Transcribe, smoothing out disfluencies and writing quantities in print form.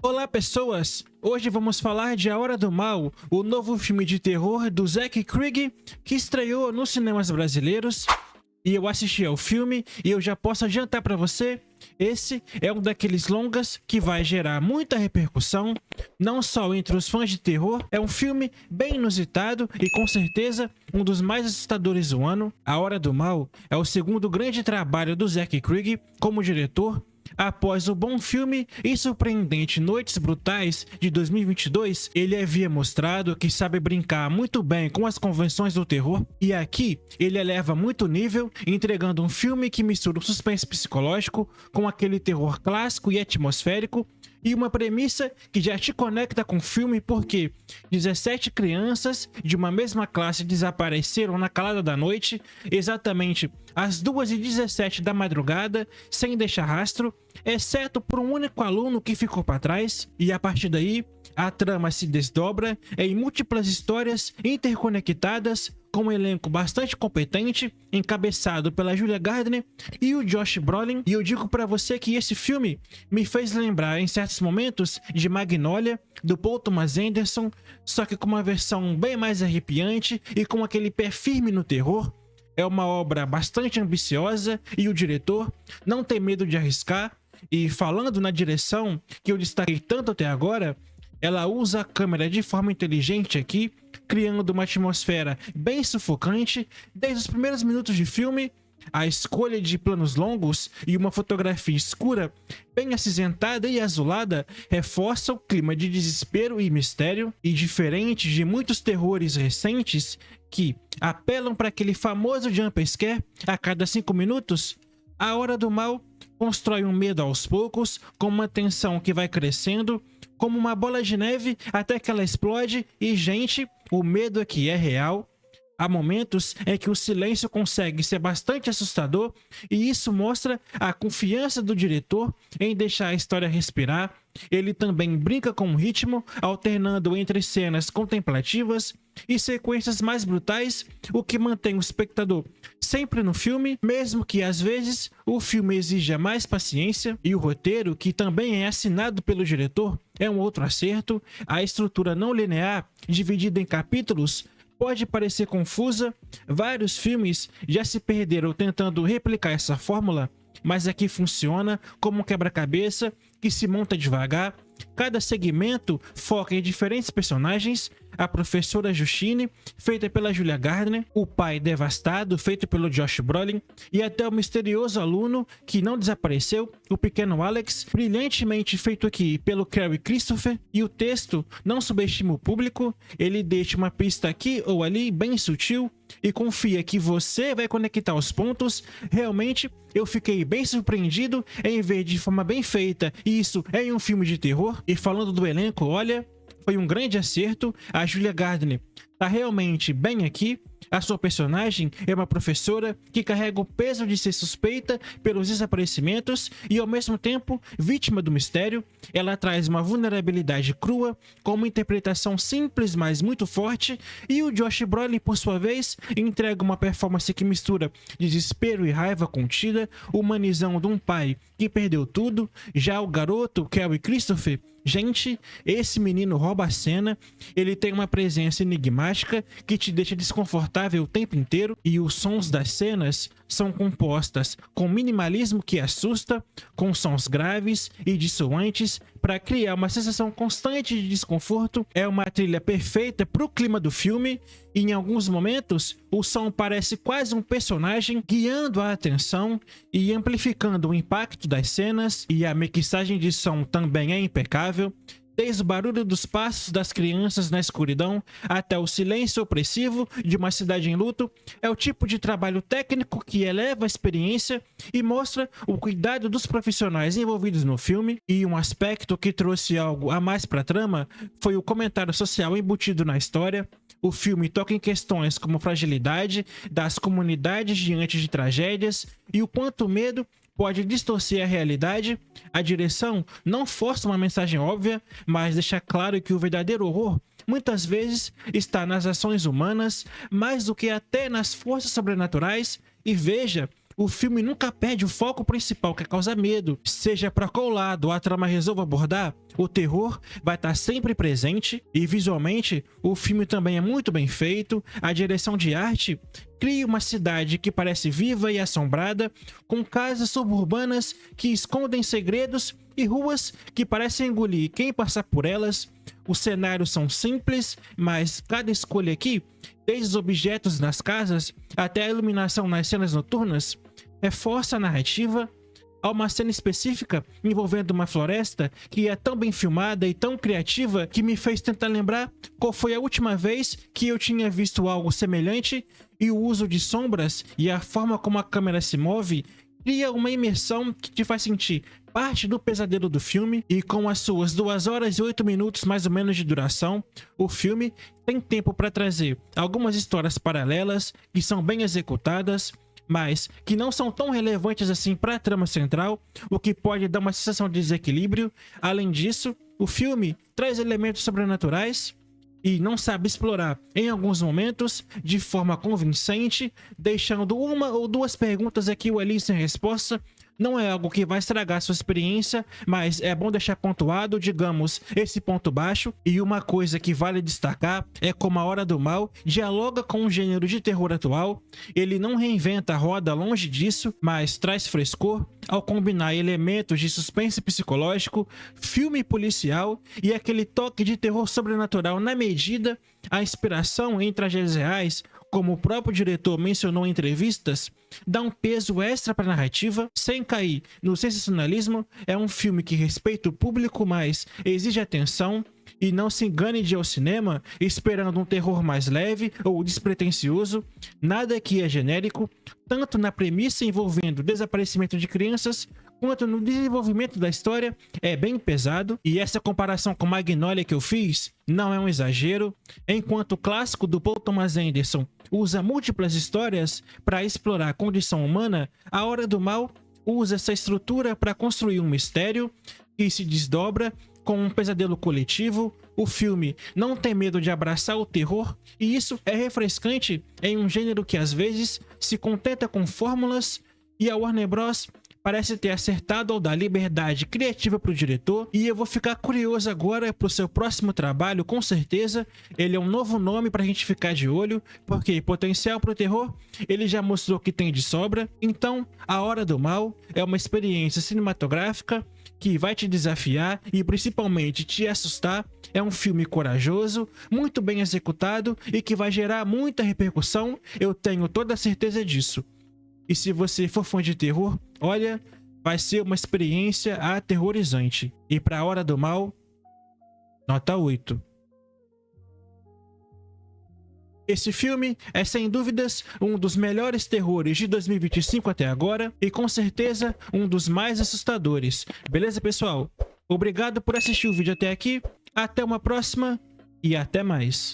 Olá pessoas, hoje vamos falar de A Hora do Mal, o novo filme de terror do Zack Cregg que estreou nos cinemas brasileiros. E eu assisti ao filme e eu já posso adiantar para você, esse é um daqueles longas que vai gerar muita repercussão, não só entre os fãs de terror. É um filme bem inusitado e com certeza um dos mais assustadores do ano. A Hora do Mal é o segundo grande trabalho do Zack Cregg como diretor. Após o bom filme e surpreendente Noites Brutais de 2022, ele havia mostrado que sabe brincar muito bem com as convenções do terror, e aqui ele eleva muito o nível, entregando um filme que mistura o suspense psicológico com aquele terror clássico e atmosférico, e uma premissa que já te conecta com o filme porque 17 crianças de uma mesma classe desapareceram na calada da noite, exatamente às 2h17 da madrugada, sem deixar rastro, exceto por um único aluno que ficou para trás, e a partir daí a trama se desdobra em múltiplas histórias interconectadas, com um elenco bastante competente, encabeçado pela Julia Gardner e o Josh Brolin. E eu digo pra você que esse filme me fez lembrar em certos momentos de Magnolia, do Paul Thomas Anderson, só que com uma versão bem mais arrepiante e com aquele pé firme no terror. É uma obra bastante ambiciosa e o diretor não tem medo de arriscar. E falando na direção, que eu destaquei tanto até agora, ela usa a câmera de forma inteligente aqui, criando uma atmosfera bem sufocante desde os primeiros minutos de filme. A escolha de planos longos e uma fotografia escura, bem acinzentada e azulada, reforça o clima de desespero e mistério. E diferente de muitos terrores recentes que apelam para aquele famoso jump scare a cada 5 minutos, A Hora do Mal constrói um medo aos poucos, com uma tensão que vai crescendo como uma bola de neve até que ela explode. E gente, o medo aqui é real. Há momentos em que o silêncio consegue ser bastante assustador, e isso mostra a confiança do diretor em deixar a história respirar. Ele também brinca com o ritmo, alternando entre cenas contemplativas e sequências mais brutais, o que mantém o espectador sempre no filme, mesmo que às vezes o filme exija mais paciência. E o roteiro, que também é assinado pelo diretor, é um outro acerto. A estrutura não linear, dividida em capítulos, pode parecer confusa. Vários filmes já se perderam tentando replicar essa fórmula, mas aqui funciona como um quebra-cabeça que se monta devagar. Cada segmento foca em diferentes personagens: a professora Justine, feita pela Julia Gardner, o pai devastado, feito pelo Josh Brolin, e até o misterioso aluno que não desapareceu, o pequeno Alex, brilhantemente feito aqui pelo Kerry Christopher. E o texto não subestima o público, ele deixa uma pista aqui ou ali bem sutil e confia que você vai conectar os pontos. Realmente eu fiquei bem surpreendido em ver de forma bem feita isso em um filme de terror. E falando do elenco, olha, foi um grande acerto. A Julia Gardner tá realmente bem aqui. A sua personagem é uma professora que carrega o peso de ser suspeita pelos desaparecimentos e ao mesmo tempo vítima do mistério. Ela traz uma vulnerabilidade crua com uma interpretação simples, mas muito forte. E o Josh Brolin, por sua vez, entrega uma performance que mistura desespero e raiva contida, humanizando um pai que perdeu tudo. Já o garoto, Kerry Christopher, gente, esse menino rouba a cena. Ele tem uma presença enigmática que te deixa desconfortável o tempo inteiro, e os sons das cenas são compostas com minimalismo que assusta, com sons graves e dissoantes para criar uma sensação constante de desconforto. É uma trilha perfeita para o clima do filme, e em alguns momentos o som parece quase um personagem guiando a atenção e amplificando o impacto das cenas. E a mixagem de som também é impecável. Desde o barulho dos passos das crianças na escuridão até o silêncio opressivo de uma cidade em luto, é o tipo de trabalho técnico que eleva a experiência e mostra o cuidado dos profissionais envolvidos no filme. E um aspecto que trouxe algo a mais para a trama foi o comentário social embutido na história. O filme toca em questões como a fragilidade das comunidades diante de tragédias e o quanto o medo pode distorcer a realidade. A direção não força uma mensagem óbvia, mas deixa claro que o verdadeiro horror muitas vezes está nas ações humanas, mais do que até nas forças sobrenaturais. E veja, o filme nunca perde o foco principal, que é causar medo. Seja para qual lado a trama resolva abordar, o terror vai estar sempre presente e visualmente o filme também é muito bem feito. A direção de arte cria uma cidade que parece viva e assombrada, com casas suburbanas que escondem segredos e ruas que parecem engolir quem passar por elas. Os cenários são simples, mas cada escolha aqui, desde os objetos nas casas até a iluminação nas cenas noturnas, reforça a narrativa. Há uma cena específica envolvendo uma floresta que é tão bem filmada e tão criativa que me fez tentar lembrar qual foi a última vez que eu tinha visto algo semelhante, e o uso de sombras e a forma como a câmera se move cria uma imersão que te faz sentir parte do pesadelo do filme. E com as suas 2 horas e 8 minutos mais ou menos de duração, o filme tem tempo para trazer algumas histórias paralelas que são bem executadas, mas que não são tão relevantes assim para a trama central, o que pode dar uma sensação de desequilíbrio. Além disso, o filme traz elementos sobrenaturais e não sabe explorar em alguns momentos de forma convincente, deixando 1 ou 2 perguntas aqui ou ali sem resposta. Não é algo que vai estragar sua experiência, mas é bom deixar pontuado, digamos, esse ponto baixo. E uma coisa que vale destacar é como A Hora do Mal dialoga com o gênero de terror atual. Ele não reinventa a roda, longe disso, mas traz frescor ao combinar elementos de suspense psicológico, filme policial e aquele toque de terror sobrenatural na medida. A inspiração em tragédias reais, como o próprio diretor mencionou em entrevistas, dá um peso extra para a narrativa, sem cair no sensacionalismo. É um filme que respeita o público, mas exige atenção. E não se engane de ir ao cinema esperando um terror mais leve ou despretensioso. Nada aqui é genérico, tanto na premissa envolvendo o desaparecimento de crianças, quanto no desenvolvimento da história. É bem pesado, e essa comparação com Magnolia que eu fiz não é um exagero. Enquanto o clássico do Paul Thomas Anderson usa múltiplas histórias para explorar a condição humana, A Hora do Mal usa essa estrutura para construir um mistério que se desdobra com um pesadelo coletivo. O filme não tem medo de abraçar o terror, e isso é refrescante em um gênero que às vezes se contenta com fórmulas. E a Warner Bros. Parece ter acertado ao dar liberdade criativa para o diretor, e eu vou ficar curioso agora para o seu próximo trabalho. Com certeza ele é um novo nome para a gente ficar de olho, porque potencial para o terror ele já mostrou que tem de sobra. Então, A Hora do Mal é uma experiência cinematográfica que vai te desafiar e principalmente te assustar. É um filme corajoso, muito bem executado e que vai gerar muita repercussão, eu tenho toda a certeza disso. E se você for fã de terror, olha, vai ser uma experiência aterrorizante. E para A Hora do Mal, nota 8. Esse filme é sem dúvidas um dos melhores terrores de 2025 até agora, e com certeza um dos mais assustadores. Beleza, pessoal? Obrigado por assistir o vídeo até aqui, até uma próxima e até mais.